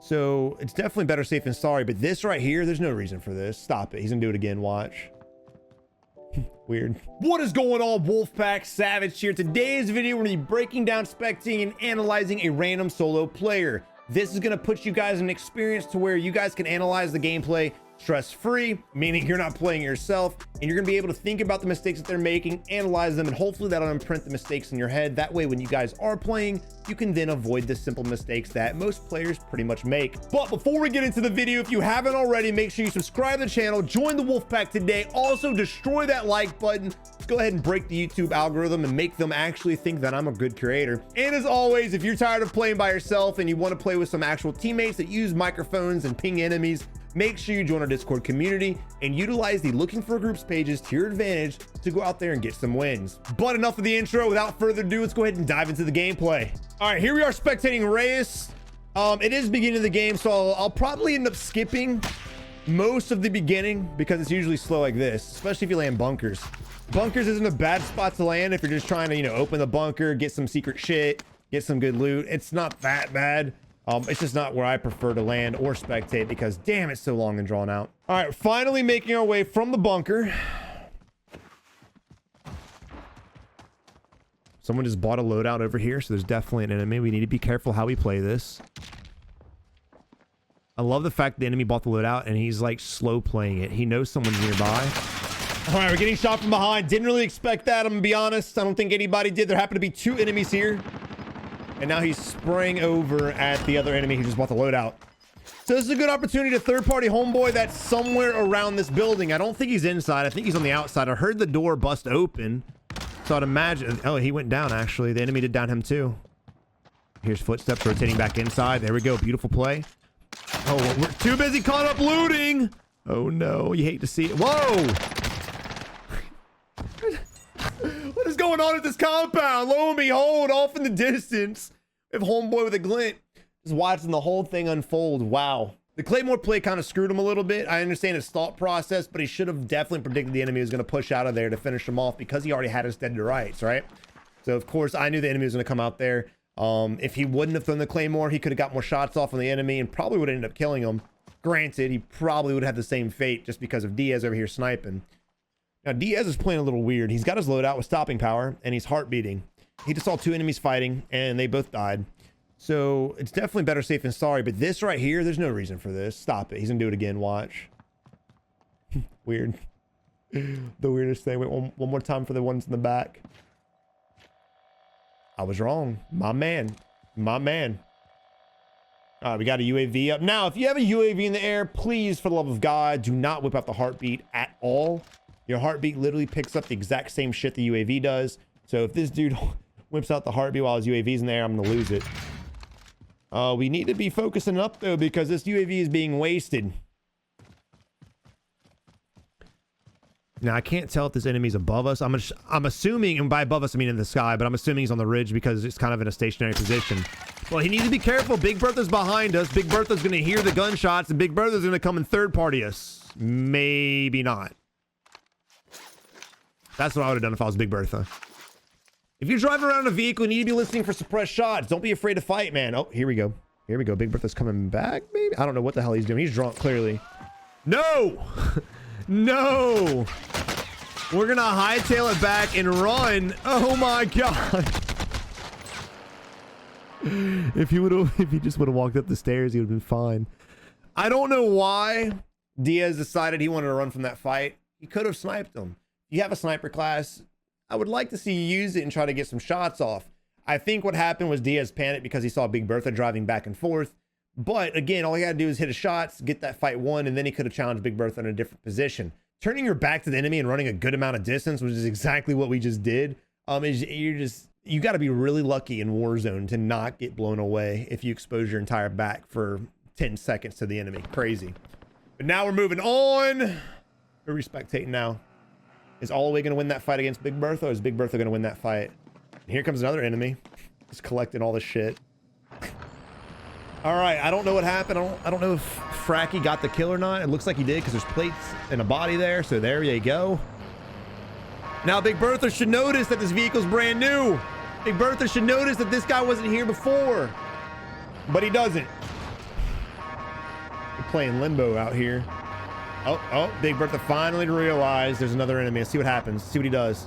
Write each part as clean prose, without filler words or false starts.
So it's definitely better safe than sorry, but this right here, there's no reason for this. Stop it. He's gonna do it again. Watch. Weird. What is going on, Wolfpack? Savage here. Today's video, we're gonna be breaking down, spectating, and analyzing a random solo player. This is gonna put you guys in an experience to where you guys can analyze the gameplay stress-free, meaning you're not playing yourself, and you're gonna be able to think about the mistakes that they're making, analyze them, and hopefully that'll imprint the mistakes in your head. That way, when you guys are playing, you can then avoid the simple mistakes that most players pretty much make. But before we get into the video, if you haven't already, make sure you subscribe to the channel, join the Wolfpack today. Also, destroy that like button. Let's go ahead and break the YouTube algorithm and make them actually think that I'm a good creator. And as always, if you're tired of playing by yourself and you want to play with some actual teammates that use microphones and ping enemies, make sure you join our Discord community and utilize the looking for groups pages to your advantage to go out there and get some wins. But enough of the intro. Without further ado, let's go ahead and dive into the gameplay. All right, here we are spectating Reyes. It is beginning of the game, so I'll probably end up skipping most of the beginning because it's usually slow like this, especially if you land bunkers. Bunkers isn't a bad spot to land if you're just trying to, open the bunker, get some secret shit, get some good loot. It's not that bad. It's just not where I prefer to land or spectate because damn, it's so long and drawn out. All right, finally making our way from the bunker. Someone just bought a loadout over here, so there's definitely an enemy. We need to be careful how we play this. I love the fact the enemy bought the loadout and he's like slow playing it. He knows someone's nearby. All right, we're getting shot from behind. Didn't really expect that, I'm gonna be honest. I don't think anybody did. There happened to be two enemies here. And now he's spraying over at the other enemy who just bought the loadout. So this is a good opportunity to third-party homeboy that's somewhere around this building. I don't think he's inside. I think he's on the outside. I heard the door bust open. So I'd imagine... Oh, he went down, actually. The enemy did down him, too. Here's footsteps rotating back inside. There we go. Beautiful play. Oh, we're too busy caught up looting. Oh, no. You hate to see it. Whoa! What is going on at this compound? Lo and behold, off in the distance, we have homeboy with a glint just watching the whole thing unfold. Wow. The Claymore play kind of screwed him a little bit. I understand his thought process, but he should have definitely predicted the enemy was going to push out of there to finish him off because he already had us dead to rights, right? So, of course, I knew the enemy was going to come out there. If he wouldn't have thrown the Claymore, he could have got more shots off on the enemy and probably would have ended up killing him. Granted, he probably would have had the same fate just because of Diaz over here sniping. Now, Diaz is playing a little weird. He's got his loadout with stopping power, and he's heart beating. He just saw two enemies fighting, and they both died. So it's definitely better safe than sorry, but this right here, there's no reason for this. Stop it. He's gonna do it again. Watch. Weird. The weirdest thing. Wait, one more time for the ones in the back. I was wrong. My man. My man. All right, we got a UAV up. Now, if you have a UAV in the air, please, for the love of God, do not whip out the heartbeat at all. Your heartbeat literally picks up the exact same shit the UAV does. So if this dude whips out the heartbeat while his UAV's in there, I'm gonna lose it. We need to be focusing up though because this UAV is being wasted. Now I can't tell if this enemy's above us. I'm assuming, and by above us I mean in the sky, but I'm assuming he's on the ridge because it's kind of in a stationary position. Well, he needs to be careful. Big Bertha's behind us. Big Bertha's gonna hear the gunshots and Big Bertha's gonna come and third party us. Maybe not. That's what I would have done if I was Big Bertha. If you're driving around in a vehicle, you need to be listening for suppressed shots. Don't be afraid to fight, man. Oh, here we go. Here we go. Big Bertha's coming back, maybe? I don't know what the hell he's doing. He's drunk, clearly. No! No! We're gonna hightail it back and run. Oh my God. If he just would have walked up the stairs, he would have been fine. I don't know why Diaz decided he wanted to run from that fight. He could have sniped him. You have a sniper class, I would like to see you use it and try to get some shots off. I think what happened was Diaz panicked because he saw Big Bertha driving back and forth. But again, all he had to do is hit his shots, get that fight won, and then he could have challenged Big Bertha in a different position. Turning your back to the enemy and running a good amount of distance, which is exactly what we just did, you got to be really lucky in Warzone to not get blown away if you expose your entire back for 10 seconds to the enemy. Crazy. But now we're moving on. Who are we spectating now? Is Alloway going to win that fight against Big Bertha, or is Big Bertha going to win that fight? And here comes another enemy. Just collecting all this shit. All right, I don't know what happened. I don't know if Fracky got the kill or not. It looks like he did because there's plates and a body there. So there you go. Now Big Bertha should notice that this vehicle's brand new. Big Bertha should notice that this guy wasn't here before. But he doesn't. playing limbo out here. Oh, Big Bertha finally realized there's another enemy. Let's see what happens. See what he does.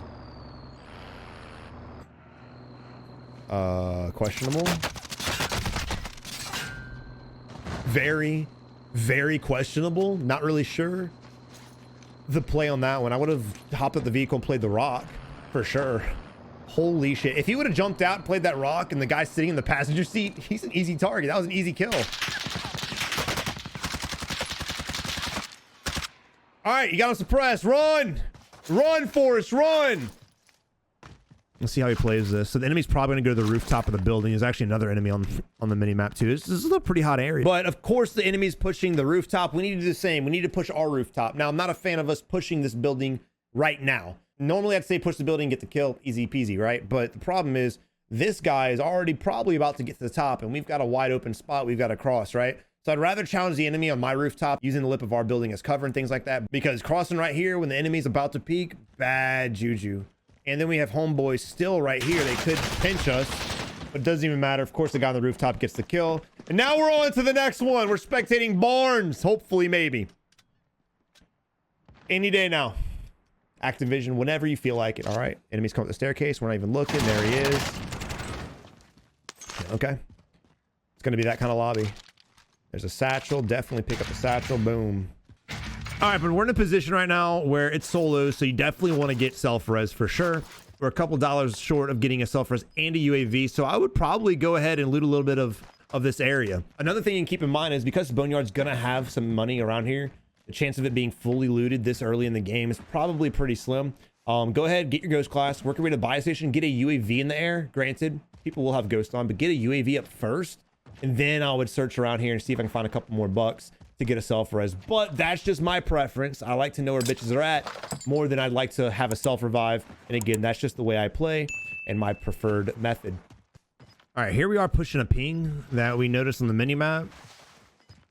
Questionable. Very, very questionable. Not really sure the play on that one. I would have hopped up the vehicle and played the rock for sure. Holy shit. If he would have jumped out and played that rock and the guy sitting in the passenger seat, he's an easy target. That was an easy kill. All right, you got him suppressed. Run! Run, Forrest, run! Let's see how he plays this. So the enemy's probably gonna go to the rooftop of the building. There's actually another enemy on the mini map too. This is a pretty hot area. But of course the enemy's pushing the rooftop. We need to do the same. We need to push our rooftop. Now I'm not a fan of us pushing this building right now. Normally I'd say push the building, get the kill, easy peasy, right? But the problem is this guy is already probably about to get to the top and we've got a wide open spot we've got to cross, right? So I'd rather challenge the enemy on my rooftop using the lip of our building as cover and things like that, because crossing right here when the enemy's about to peek, bad juju. And then we have homeboys still right here. They could pinch us, but it doesn't even matter. Of course, the guy on the rooftop gets the kill. And now we're on to the next one. We're spectating Barnes, hopefully, maybe. Any day now. Activision, whenever you feel like it. All right, enemies come up the staircase. We're not even looking. There he is. Okay. It's going to be that kind of lobby. There's a satchel. Definitely pick up the satchel. Boom. All right, but we're in a position right now where it's solo, so you definitely want to get self-res for sure. We're a couple dollars short of getting a self-res and a UAV, so I would probably go ahead and loot a little bit of this area. Another thing you can keep in mind is because Boneyard's going to have some money around here, the chance of it being fully looted this early in the game is probably pretty slim. Go ahead, get your ghost class, work your way to the buy station, get a UAV in the air. Granted, people will have ghost on, but get a UAV up first. And then I would search around here and see if I can find a couple more bucks to get a self-res. But that's just my preference. I like to know where bitches are at more than I'd like to have a self-revive. And again, that's just the way I play and my preferred method. All right, here we are pushing a ping that we noticed on the mini-map.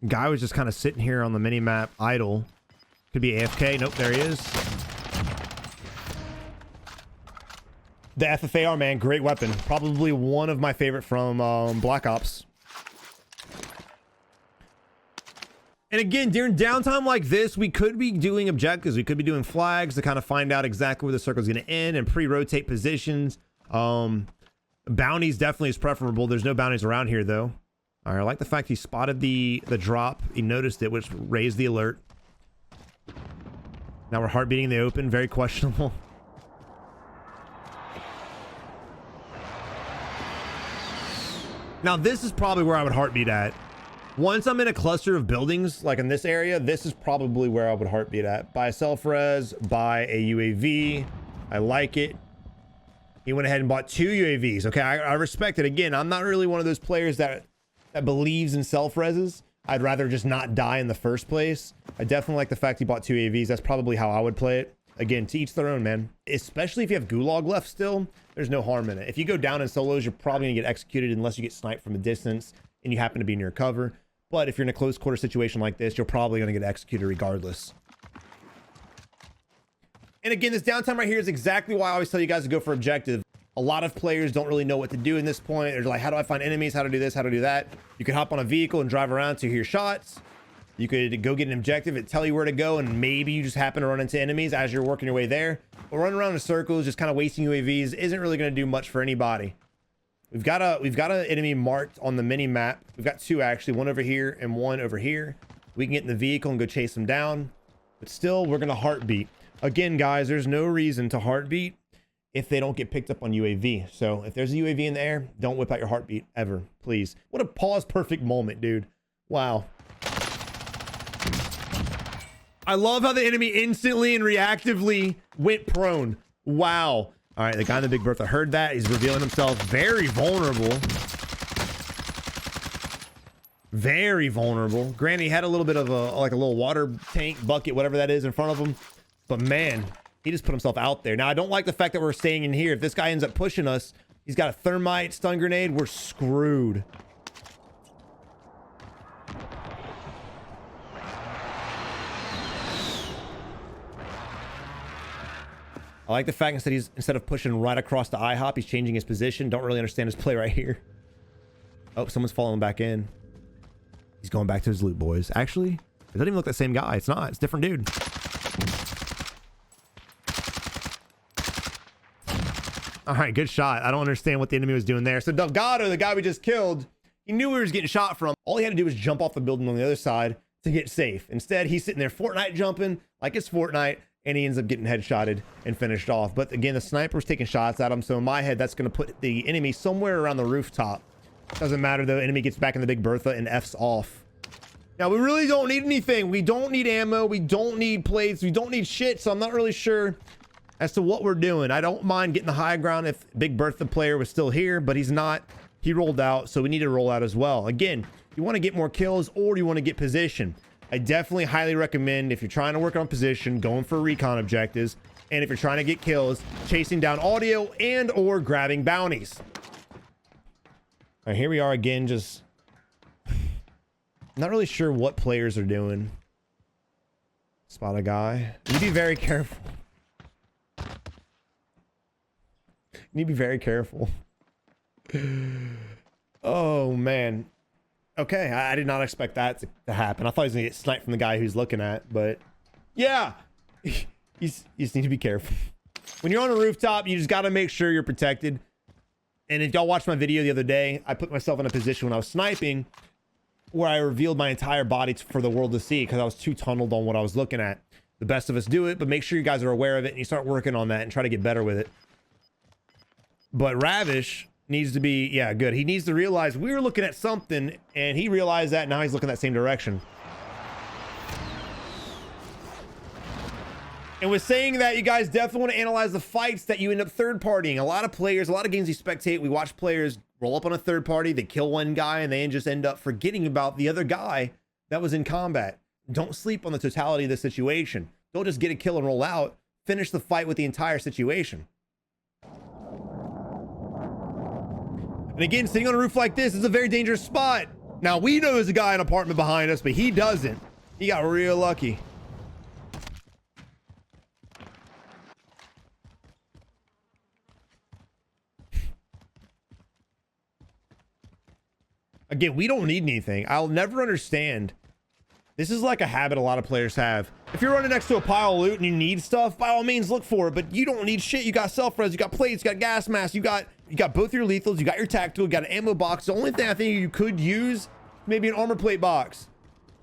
Guy was just kind of sitting here on the mini-map idle. Could be AFK. Nope, there he is. The FFAR, man, great weapon. Probably one of my favorite from Black Ops. And again, during downtime like this, we could be doing objectives. We could be doing flags to kind of find out exactly where the circle is going to end and pre-rotate positions. Bounties definitely is preferable. There's no bounties around here, though. All right, I like the fact he spotted the drop. He noticed it, which raised the alert. Now we're heart beating in the open. Very questionable. Now, this is probably where I would heartbeat at. Once I'm in a cluster of buildings, like in this area, this is probably where I would heartbeat at. Buy a self-res, buy a UAV. I like it. He went ahead and bought 2 UAVs. Okay, I respect it. Again, I'm not really one of those players that believes in self-reses. I'd rather just not die in the first place. I definitely like the fact he bought 2 UAVs. That's probably how I would play it. Again, to each their own, man. Especially if you have gulag left still, there's no harm in it. If you go down in solos, you're probably gonna get executed unless you get sniped from a distance and you happen to be near cover. But if you're in a close quarter situation like this, you're probably gonna get executed regardless. And again, this downtime right here is exactly why I always tell you guys to go for objective. A lot of players don't really know what to do in this point. They're like, how do I find enemies? How to do this? How to do that? You can hop on a vehicle and drive around to hear shots. You could go get an objective and tell you where to go, and maybe you just happen to run into enemies as you're working your way there. But running around in circles, just kind of wasting UAVs, isn't really going to do much for anybody. We've got an enemy marked on the mini map. We've got 2 actually, one over here and one over here. We can get in the vehicle and go chase them down. But still, we're going to heartbeat. Again, guys, there's no reason to heartbeat if they don't get picked up on UAV. So if there's a UAV in the air, don't whip out your heartbeat ever, please. What a pause perfect moment, dude. Wow. I love how the enemy instantly and reactively went prone. Wow. All right, the guy in the Big Bertha heard that. He's revealing himself very vulnerable. Very vulnerable. Granted, he had a little bit of a little water tank bucket, whatever that is, in front of him. But man, he just put himself out there. Now, I don't like the fact that we're staying in here. If this guy ends up pushing us, he's got a thermite stun grenade. We're screwed. I like the fact that instead of pushing right across the IHOP, he's changing his position. Don't really understand his play right here. Oh, someone's falling back in. He's going back to his loot, boys. Actually, It doesn't even look the same guy. It's not. It's a different dude. All right, good shot. I don't understand what the enemy was doing there. So Delgado, the guy we just killed, he knew he was getting shot from. All he had to do was jump off the building on the other side to get safe. Instead, he's sitting there Fortnite jumping like it's Fortnite, and he ends up getting headshotted and finished off. But again, the sniper's taking shots at him. So in my head, that's going to put the enemy somewhere around the rooftop. Doesn't matter though. Enemy gets back in the Big Bertha and F's off. Now, we really don't need anything. We don't need ammo. We don't need plates. We don't need shit. So I'm not really sure as to what we're doing. I don't mind getting the high ground if Big Bertha player was still here, but he's not. He rolled out, so we need to roll out as well. Again, you want to get more kills or you want to get position. I definitely highly recommend, if you're trying to work on position, going for recon objectives. And if you're trying to get kills, chasing down audio and or grabbing bounties. All right, here we are again, just not really sure what players are doing. Spot a guy. You need to be very careful. You need to be very careful. Oh, man. Okay, I did not expect that to happen. I thought he was going to get sniped from the guy who's looking at, but yeah. You just need to be careful. When you're on a rooftop, you just got to make sure you're protected. And if y'all watched my video the other day, I put myself in a position when I was sniping where I revealed my entire body for the world to see because I was too tunneled on what I was looking at. The best of us do it, but make sure you guys are aware of it and you start working on that and try to get better with it. But Ravish needs to be, yeah, good. He needs to realize we were looking at something and he realized that. Now he's looking that same direction. And with saying that, you guys definitely want to analyze the fights that you end up third partying. A lot of players, a lot of games you spectate, we watch players roll up on a third party, they kill one guy, and they just end up forgetting about the other guy that was in combat. Don't sleep on the totality of the situation. Don't just get a kill and roll out. Finish the fight with the entire situation. And again, sitting on a roof like this is a very dangerous spot. Now, we know there's a guy in an apartment behind us, but he doesn't. He got real lucky. Again, we don't need anything. I'll never understand. This is like a habit a lot of players have. If you're running next to a pile of loot and you need stuff, by all means look for it, but you don't need shit. You got self-res, you got plates, you got gas masks, you got both your lethals, you got your tactical, you got an ammo box. The only thing I think you could use, maybe an armor plate box.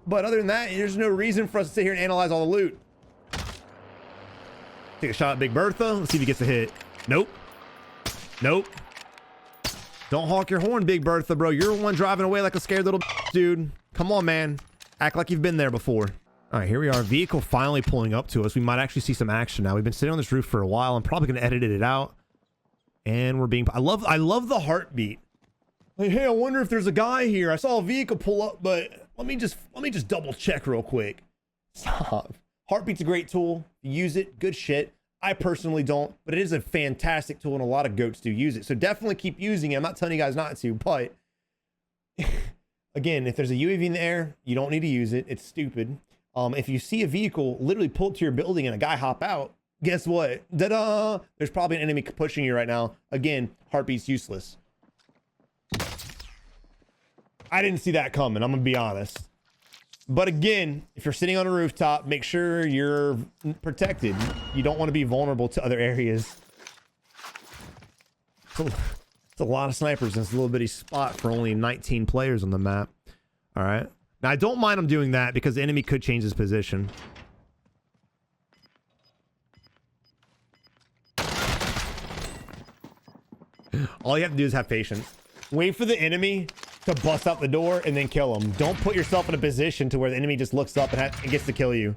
But other than that, there's no reason for us to sit here and analyze all the loot. Take a shot at Big Bertha. Let's see if he gets a hit. Nope. Nope. Don't honk your horn, Big Bertha, bro. You're the one driving away like a scared little dude. Come on, man. Act like you've been there before. All right, here we are. Vehicle finally pulling up to us. We might actually see some action now. We've been sitting on this roof for a while. I'm probably going to edit it out. And we're being... I love the heartbeat. Like, hey, I wonder if there's a guy here. I saw a vehicle pull up, but let me just double check real quick. Stop. Heartbeat's a great tool. Use it. Good shit. I personally don't, but it is a fantastic tool and a lot of goats do use it. So definitely keep using it. I'm not telling you guys not to, but again, if there's a UAV in the air, you don't need to use it. It's stupid. If you see a vehicle literally pull to your building and a guy hop out, guess what? Da-da! There's probably an enemy pushing you right now. Again, heartbeat's useless. I didn't see that coming. I'm gonna be honest. But again, if you're sitting on a rooftop, make sure you're protected. You don't want to be vulnerable to other areas. It's a lot of snipers in this little bitty spot for only 19 players on the map. All right. Now, I don't mind him doing that because the enemy could change his position. All you have to do is have patience. Wait for the enemy to bust out the door and then kill him. Don't put yourself in a position to where the enemy just looks up and gets to kill you.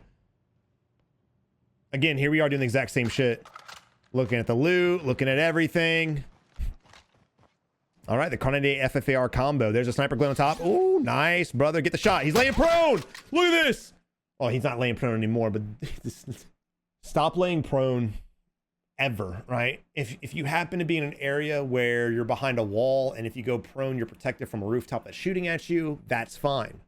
Again, here we are doing the exact same shit. Looking at the loot, looking at everything. All right, the Carnade FFAR combo. There's a sniper glint on top. Oh, nice, brother. Get the shot. He's laying prone. Look at this. Oh, he's not laying prone anymore, but stop laying prone. Ever, right? If you happen to be in an area where you're behind a wall and if you go prone, you're protected from a rooftop that's shooting at you, that's fine.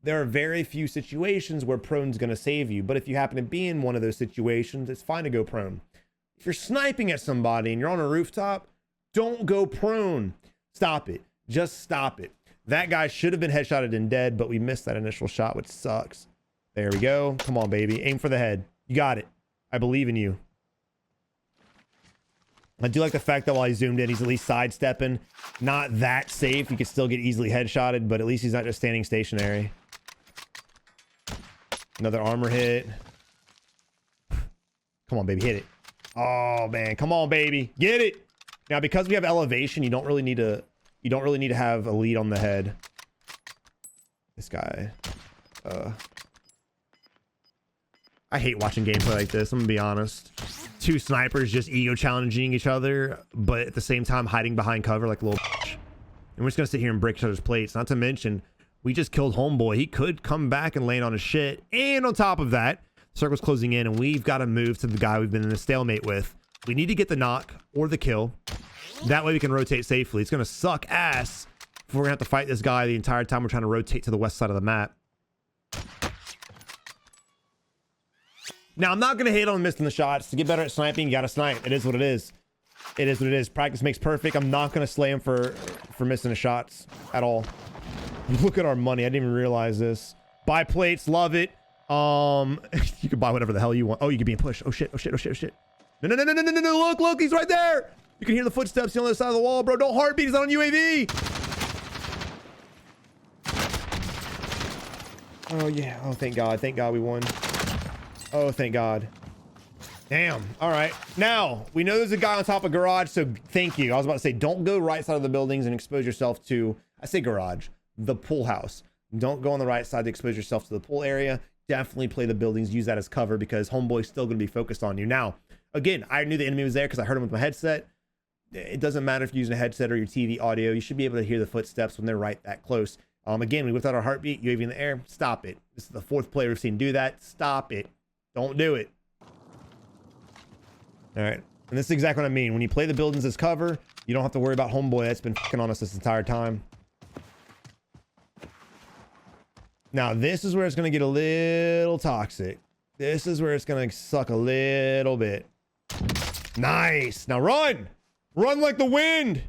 There are very few situations where prone's going to save you, but if you happen to be in one of those situations, it's fine to go prone. If you're sniping at somebody and you're on a rooftop, don't go prone. Stop it. Just stop it. That guy should have been headshotted and dead, but we missed that initial shot, which sucks. There we go. Come on, baby. Aim for the head. You got it. I believe in you. I do like the fact that while he's zoomed in, he's at least sidestepping. Not that safe. You could still get easily headshotted, but at least he's not just standing stationary. Another armor hit. Come on, baby. Hit it. Oh, man. Come on, baby. Get it. Now, because we have elevation, you don't really need to have a lead on the head. This guy. I hate watching gameplay like this. I'm gonna be honest. Two snipers just ego challenging each other, but at the same time hiding behind cover like a little bitch. And we're just gonna sit here and break each other's plates. Not to mention, we just killed homeboy. He could come back and land on his shit. And on top of that, circle's closing in, and we've got to move to the guy we've been in a stalemate with. We need to get the knock or the kill. That way we can rotate safely. It's gonna suck ass if we're gonna have to fight this guy the entire time we're trying to rotate to the west side of the map. Now, I'm not going to hate on missing the shots. To get better at sniping, you got to snipe. It is what it is. It is what it is. Practice makes perfect. I'm not going to slay him for missing the shots at all. Look at our money. I didn't even realize this. Buy plates. Love it. You can buy whatever the hell you want. Oh, you could be in push. Oh, shit. Oh, shit. Oh, shit. Oh, shit. No, no, no, no, no, no, no. Look, look. He's right there. You can hear the footsteps on the other side of the wall, bro. Don't heartbeat. He's not on UAV. Oh, yeah. Oh, thank God. Thank God we won. Oh, thank God. Damn. All right. Now, we know there's a guy on top of garage, so thank you. I was about to say, don't go right side of the buildings and expose yourself to, I say garage, the pool house. Don't go on the right side to expose yourself to the pool area. Definitely play the buildings. Use that as cover because homeboy's still going to be focused on you. Now, again, I knew the enemy was there because I heard him with my headset. It doesn't matter if you're using a headset or your TV audio. You should be able to hear the footsteps when they're right that close. Again, we whipped out our heartbeat, UAV in the air. Stop it. This is the fourth player we've seen do that. Stop it. Don't do it. All right. And this is exactly what I mean. When you play the buildings as cover, you don't have to worry about homeboy that's been fucking on us this entire time. Now, this is where it's going to get a little toxic. This is where it's going to suck a little bit. Nice. Now run. Run like the wind.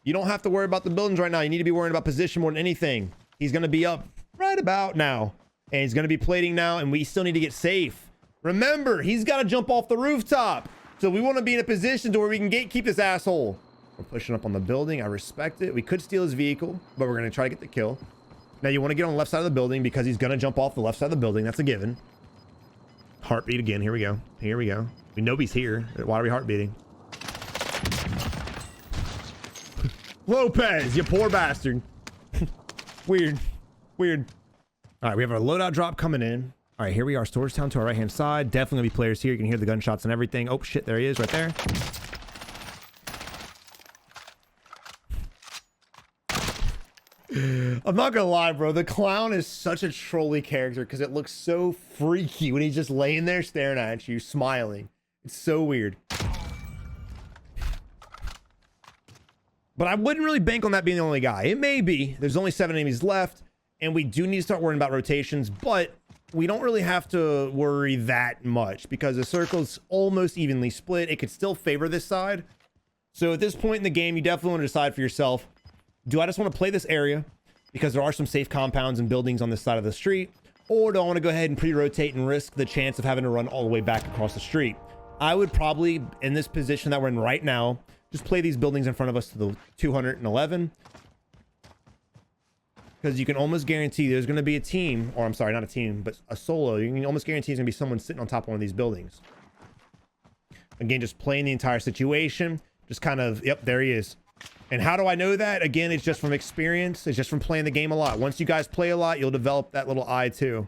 You don't have to worry about the buildings right now. You need to be worrying about position more than anything. He's going to be up right about now. And he's going to be plating now. And we still need to get safe. Remember, he's got to jump off the rooftop. So we want to be in a position to where we can keep this asshole. We're pushing up on the building. I respect it. We could steal his vehicle, but we're going to try to get the kill. Now you want to get on the left side of the building because he's going to jump off the left side of the building. That's a given. Heartbeat again. Here we go. Here we go. We know he's here. Why are we heartbeating? Lopez, you poor bastard. Weird. Weird. All right, we have our loadout drop coming in. All right, here we are, Storage Town to our right-hand side. Definitely gonna be players here. You can hear the gunshots and everything. Oh, shit, there he is right there. I'm not gonna lie, bro. The clown is such a trolly character because it looks so freaky when he's just laying there staring at you, smiling. It's so weird. But I wouldn't really bank on that being the only guy. It may be. There's only 7 enemies left, and we do need to start worrying about rotations, but we don't really have to worry that much because the circle's almost evenly split. It could still favor this side. So at this point in the game, you definitely want to decide for yourself, do I just want to play this area because there are some safe compounds and buildings on this side of the street, or do I want to go ahead and pre-rotate and risk the chance of having to run all the way back across the street? I would probably, in this position that we're in right now, just play these buildings in front of us to the 211. Because you can almost guarantee there's going to be a team, or I'm sorry, not a team, but a solo. You can almost guarantee there's going to be someone sitting on top of one of these buildings. Again, just playing the entire situation. Just kind of, yep, there he is. And how do I know that? Again, it's just from experience. It's just from playing the game a lot. Once you guys play a lot, you'll develop that little eye too.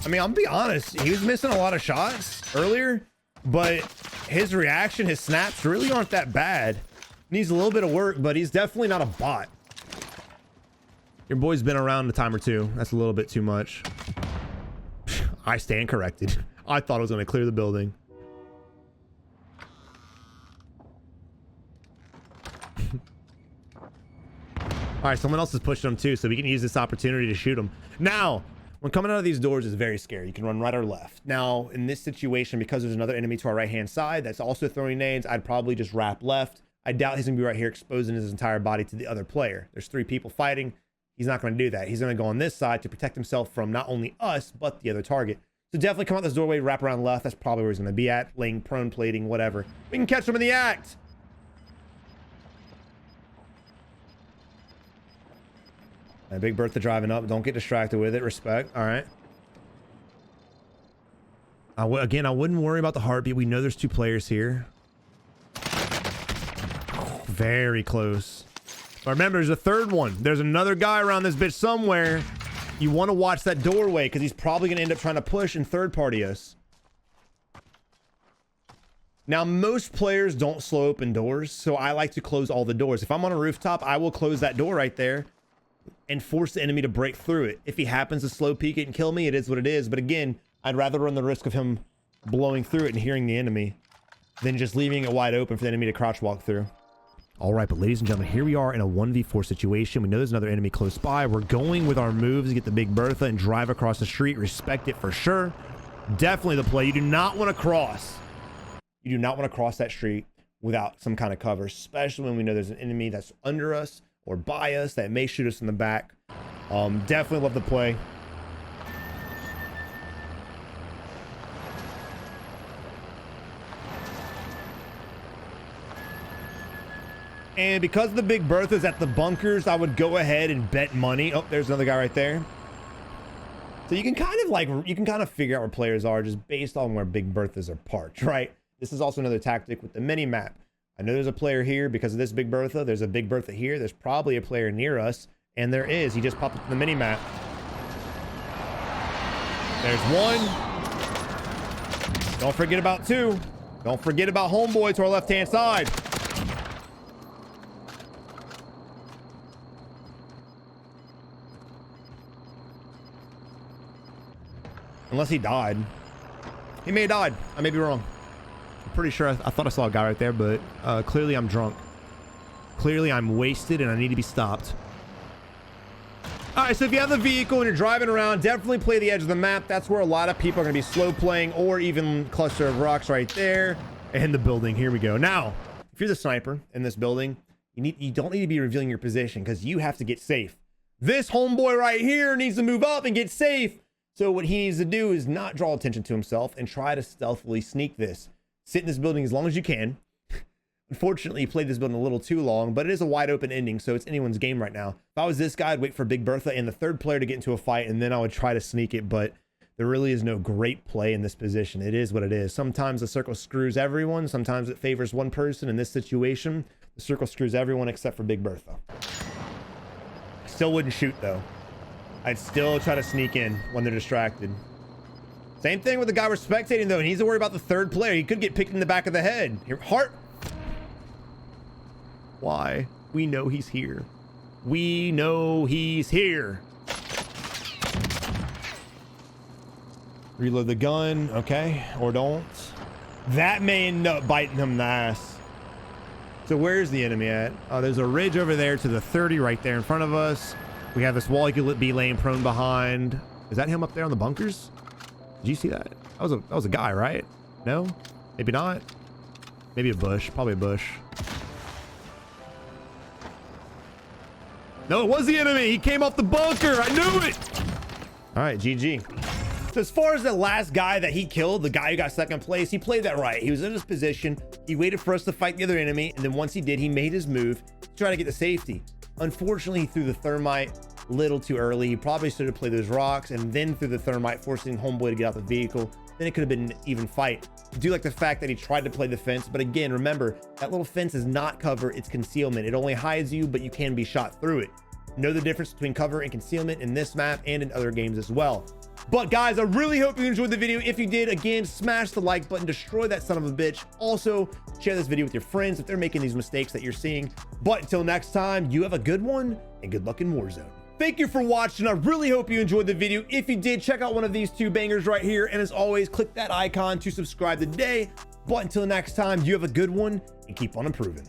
I mean, I'll be honest. He was missing a lot of shots earlier, but his reaction, his snaps really aren't that bad. Needs a little bit of work, but he's definitely not a bot. Your boy's been around a time or two. That's a little bit too much. I stand corrected. I thought I was going to clear the building. All right, someone else is pushing him too, so we can use this opportunity to shoot him. Now, when coming out of these doors is very scary. You can run right or left. Now, in this situation, because there's another enemy to our right-hand side that's also throwing nades, I'd probably just wrap left, I doubt he's gonna be right here exposing his entire body to the other player. There's 3 people fighting. He's not gonna do that. He's gonna go on this side to protect himself from not only us, but the other target. So definitely come out this doorway, wrap around left. That's probably where he's gonna be at, laying prone, plating, whatever. We can catch him in the act. Big Bertha driving up. Don't get distracted with it. Respect. All right. Again, I wouldn't worry about the heartbeat. We know there's 2 players here. Very close. But remember, there's a 3rd one. There's another guy around this bitch somewhere. You want to watch that doorway because he's probably going to end up trying to push and third party us. Now, most players don't slow open doors, so I like to close all the doors. If I'm on a rooftop, I will close that door right there and force the enemy to break through it. If he happens to slow peek it and kill me, it is what it is. But again, I'd rather run the risk of him blowing through it and hearing the enemy than just leaving it wide open for the enemy to crouch walk through. All right, but ladies and gentlemen, here we are in a 1v4 situation. We know there's another enemy close by. We're going with our moves to get the Big Bertha and drive across the street. Respect it for sure. Definitely the play. You do not want to cross. You do not want to cross that street without some kind of cover, especially when we know there's an enemy that's under us or by us that may shoot us in the back. Definitely love the play. And because the Big Bertha's at the bunkers, I would go ahead and bet money. Oh, there's another guy right there. So you can kind of figure out where players are just based on where Big Berthas are parked, right? This is also another tactic with the mini map. I know there's a player here because of this Big Bertha. There's a Big Bertha here. There's probably a player near us. And there is. He just popped up in the mini map. There's 1. Don't forget about 2. Don't forget about homeboy to our left-hand side. Unless he died. He may have died. I may be wrong. I'm pretty sure I thought I saw a guy right there, but clearly I'm drunk. Clearly I'm wasted and I need to be stopped. All right, so if you have the vehicle and you're driving around, definitely play the edge of the map. That's where a lot of people are going to be slow playing, or even cluster of rocks right there. And the building. Here we go. Now, if you're the sniper in this building, you don't need to be revealing your position because you have to get safe. This homeboy right here needs to move up and get safe. So what he needs to do is not draw attention to himself and try to stealthily sneak this. Sit in this building as long as you can. Unfortunately, he played this building a little too long, but it is a wide open ending, so it's anyone's game right now. If I was this guy, I'd wait for Big Bertha and the 3rd player to get into a fight, and then I would try to sneak it, but there really is no great play in this position. It is what it is. Sometimes the circle screws everyone. Sometimes it favors one person. In this situation, the circle screws everyone except for Big Bertha. Still wouldn't shoot, though. I'd still try to sneak in when they're distracted. Same thing with the guy we're spectating, though. He needs to worry about the 3rd player. He could get picked in the back of the head. Your heart. Why? We know he's here. We know he's here. Reload the gun. Okay. Or don't. That may end up biting him in the ass. So where's the enemy at? There's a ridge over there to the 30 right there in front of us. We have this wall he could be laying prone behind. Is that him up there on the bunkers? Did you see that? That was a guy, right? No? Maybe not. Maybe a bush. Probably a bush. No, it was the enemy. He came off the bunker. I knew it. All right, GG. So as far as the last guy that he killed, the guy who got 2nd place, he played that right. He was in his position. He waited for us to fight the other enemy. And then once he did, he made his move to try to get the safety. Unfortunately, he threw the thermite a little too early. He probably should have played those rocks and then threw the thermite, forcing homeboy to get out the vehicle. Then it could have been an even fight. I do like the fact that he tried to play the fence, but again, remember, that little fence is not cover, it's concealment. It only hides you, but you can be shot through it. Know the difference between cover and concealment in this map and in other games as well. But guys, I really hope you enjoyed the video. If you did, again, smash the like button, destroy that son of a bitch. Also, share this video with your friends if they're making these mistakes that you're seeing. But until next time, you have a good one and good luck in Warzone. Thank you for watching. I really hope you enjoyed the video. If you did, check out one of these 2 bangers right here. And as always, click that icon to subscribe today. But until next time, you have a good one and keep on improving.